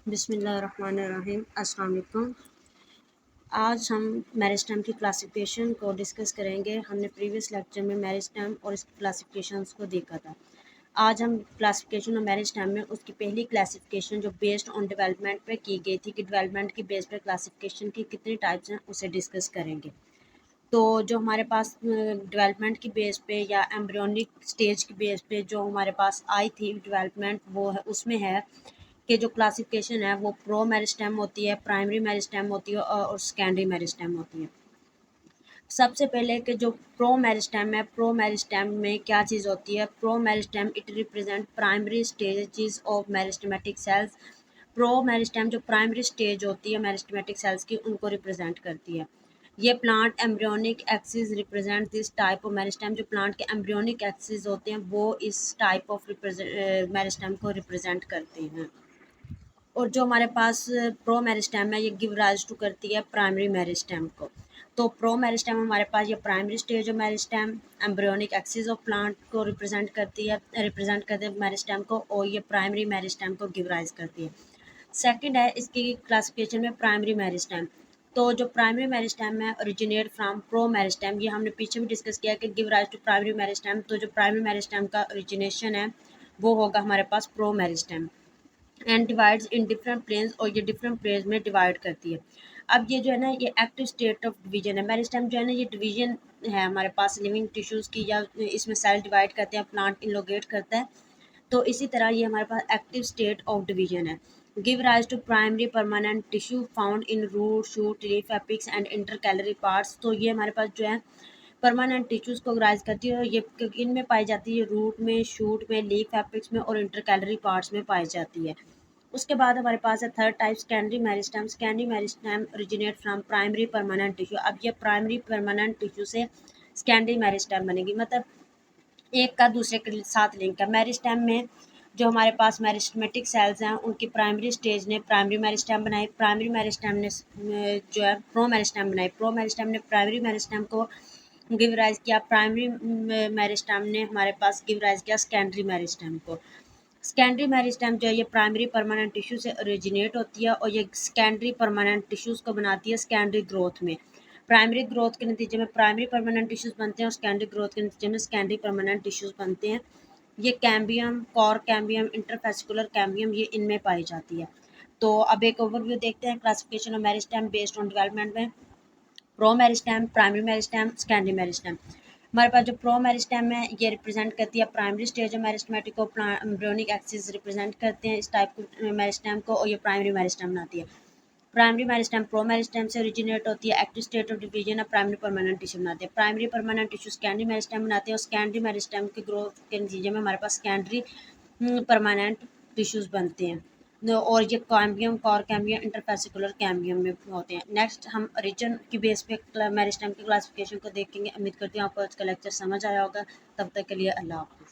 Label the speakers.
Speaker 1: बिस्मिल्लाहिर्रहमानिर्रहीम। अस्सलाम वालेकुम। आज हम मेरिस्टेम की क्लासिफिकेशन को डिस्कस करेंगे। हमने प्रीवियस लेक्चर में मेरिस्टेम और इसकी क्लासिफिकेशंस को देखा था। आज हम क्लासिफिकेशन ऑफ मेरिस्टेम में उसकी पहली क्लासिफिकेशन जो बेस्ड ऑन डेवलपमेंट पे की गई थी कि डेवलपमेंट की बेस पर क्लासिफिकेशन की कितनी टाइप्स हैं उसे डिस्कस करेंगे। तो जो हमारे पास डेवलपमेंट की बेस पे या एम्ब्रियोनिक स्टेज की बेस पे जो हमारे पास आई थी डेवलपमेंट, वो है उसमें है कि जो क्लासिफिकेशन है वो प्रो मेरिस्टेम होती है, प्राइमरी मेरिस्टेम होती है और सेकेंडरी मेरिस्टेम होती है। सबसे पहले कि जो प्रो मेरिस्टेम है, प्रो मेरिस्टेम में क्या चीज़ होती है? Pro meristem it represent primary stages of meristematic cells. Pro meristem जो प्राइमरी स्टेज होती है मेरिस्टेमेटिक सेल्स की, उनको रिप्रेजेंट करती है। ये plant embryonic axis represent this type of meristem. जो प्लांट के एम्ब्रियोनिक एक्सिस होते हैं वो इस टाइप ऑफ मेरिस्टेम को रिप्रेजेंट करते हैं। और जो हमारे पास प्रो मेरिस्टेम है ये गिव राइज टू करती है प्राइमरी मेरिस्टेम को। तो प्रो मेरिस्टेम हमारे पास ये primary stage of meristem embryonic axis of plant को रिप्रेजेंट करती है मेरिस्टेम को, और ये प्राइमरी मेरिस्टेम को गिव राइज करती है। सेकंड है इसकी क्लासिफिकेशन में प्राइमरी मेरिस्टेम। तो जो प्राइमरी मेरिस्टेम है ओरिजिनेट फ्रॉम प्रो मेरिस्टेम, ये हमने पीछे भी डिस्कस किया कि give rise to primary meristem. तो जो प्राइमरी मेरिस्टेम का ओरिजिनेशन है वो होगा हमारे पास pro meristem and divides in different planes, और ये डिफरेंट प्लेन्स में डिवाइड करती है। अब ये जो है ना ये एक्टिव स्टेट ऑफ डिवीजन है। मेरिस्टेम जो है ना ये डिवीजन है हमारे पास लिविंग टिश्यूज़ की, या इसमें सेल डिवाइड करते हैं, प्लांट इनलोगेट करता है। तो इसी तरह ये हमारे पास एक्टिव स्टेट ऑफ डिवीजन है। Give rise to primary permanent tissue found in root shoot leaf apex and intercalary parts. तो ये हमारे पास जो है परमानेंट टिश्यूज़ को राइज करती है, और ये इनमें पाई जाती है रूट में, शूट में, लीफ एपिक्स में और इंटरकैलरी पार्ट्स में पाई जाती है। उसके बाद हमारे पास है third type secondary meristem. Secondary meristem originate from primary permanent tissue. अब ये प्राइमरी परमानेंट टिश्यू से सेकेंडरी मेरिस्टेम बनेगी, मतलब एक का दूसरे के साथ लिंक है। मेरिस्टेम में जो हमारे पास मेरिस्टेमेटिक सेल्स हैं उनकी प्राइमरी स्टेज ने प्राइमरी मेरिस्टेम बनाई, प्राइमरी मेरिस्टेम ने जो है प्रो मेरिस्टेम बनाई, प्रो मेरिस्टेम ने प्राइमरी मेरिस्टेम को गिव राइज किया, प्राइमरी मेरिस्टेम ने हमारे पास गिव राइज किया सेकेंडरी मेरिस्टेम को। सेकेंडरी मेरिस्टेम जो है ये प्राइमरी परमानेंट टिश्यू से ओरिजिनेट होती है, और ये सेकेंडरी परमानेंट टिश्यूज़ को बनाती है सेकेंडरी ग्रोथ में। प्राइमरी ग्रोथ के नतीजे में प्राइमरी परमानेंट टिश्यूज़ बनते हैं और सेकेंडरी ग्रोथ के नतीजे में सेकेंडरी परमानेंट टिश्यूज़ बनते हैं। ये cambium, core cambium, interfascicular cambium ये इनमें पाई जाती है। तो अब एक ओवरव्यू देखते हैं classification of meristem based on development में। Pro meristem, primary meristem, secondary meristem. हमारे पास जो प्रो मेरिस्टेम है ये रिप्रेजेंट करती है प्राइमरी स्टेज ऑफ मेरिस्टेमेटिक को, एम्ब्रियोनिक एक्सिस रिप्रेजेंट करते हैं इस टाइप को मेरिस्टेम को, और ये प्राइमरी मेरिस्टेम बनाती है। प्राइमरी मेरिस्टेम प्रो मेरिस्टेम से ओरिजिनेट होती है, एक्टिव स्टेट ऑफ डिवीजन है, प्राइमरी परमानेंट टिश्यू बनाते हैं। Primary permanent tissue secondary meristem बनाते हैं, और सेकेंडरी मेरिस्टेम की ग्रोथ के नतीजे में हमारे पास सेकेंडरी परमानेंट टिश्यूज़ बनते हैं। और ये cambium, core cambium, interfascicular cambium में होते हैं। नेक्स्ट हम रीजन की बेस पे मेरिस्टेम की क्लासिफिकेशन को देखेंगे। उम्मीद करती हूँ आपको आज का लेक्चर समझ आया होगा। तब तक के लिए अल्लाह हाफ़िज़।